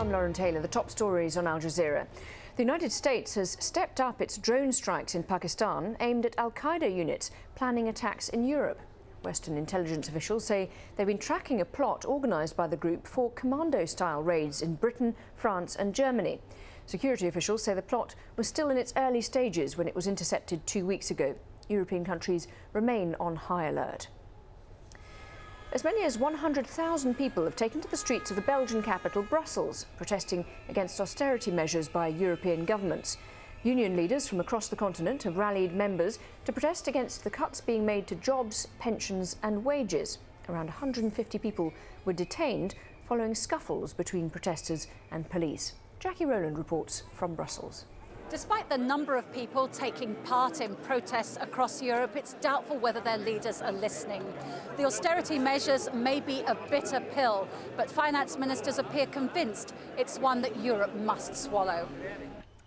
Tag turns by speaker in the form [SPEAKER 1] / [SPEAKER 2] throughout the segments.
[SPEAKER 1] I'm Lauren Taylor. The top stories on Al Jazeera. The United States has stepped up its drone strikes in Pakistan aimed at al-Qaeda units planning attacks in Europe. Western intelligence officials say they've been tracking a plot organised by the group for commando-style raids in Britain, France and Germany. Security officials say the plot was still in its early stages when it was intercepted 2 weeks ago. European countries remain on high alert. As many as 100,000 people have taken to the streets of the Belgian capital, Brussels, protesting against austerity measures by European governments. Union leaders from across the continent have rallied members to protest against the cuts being made to jobs, pensions and wages. Around 150 people were detained following scuffles between protesters and police. Jackie Rowland reports from Brussels.
[SPEAKER 2] Despite the number of people taking part in protests across Europe, it's doubtful whether their leaders are listening. The austerity measures may be a bitter pill, but finance ministers appear convinced it's one that Europe must swallow.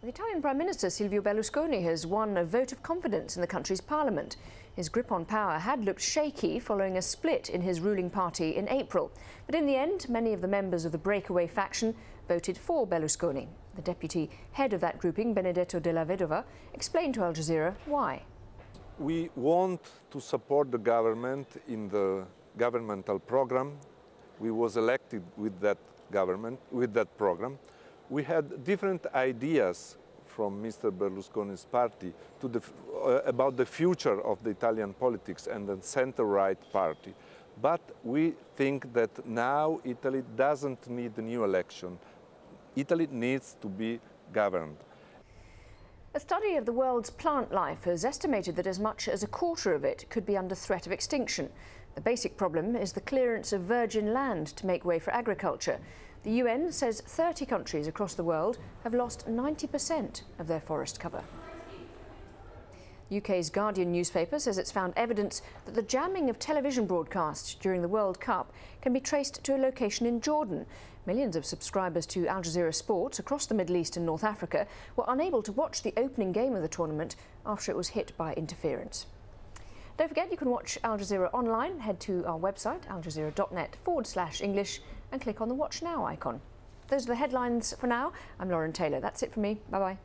[SPEAKER 1] The Italian Prime Minister Silvio Berlusconi has won a vote of confidence in the country's parliament. His grip on power had looked shaky following a split in his ruling party in April. But in the end, many of the members of the breakaway faction voted for Berlusconi. The deputy head of that grouping, Benedetto della Vedova, explained to Al Jazeera why.
[SPEAKER 3] We want to support the government in the governmental program. We was elected with that government, with that program. We had different ideas from Mr. Berlusconi's party about the future of the Italian politics and the center-right party. But we think that now Italy doesn't need a new election. Italy needs to be governed.
[SPEAKER 1] A study of the world's plant life has estimated that as much as a quarter of it could be under threat of extinction. The basic problem is the clearance of virgin land to make way for agriculture. The UN says 30 countries across the world have lost 90% of their forest cover. UK's Guardian newspaper says it's found evidence that the jamming of television broadcasts during the World Cup can be traced to a location in Jordan. Millions of subscribers to Al Jazeera Sports across the Middle East and North Africa were unable to watch the opening game of the tournament after it was hit by interference. Don't forget you can watch Al Jazeera online. Head to our website, aljazeera.net/English, and click on the Watch Now icon. Those are the headlines for now. I'm Lauren Taylor. That's it from me. Bye-bye.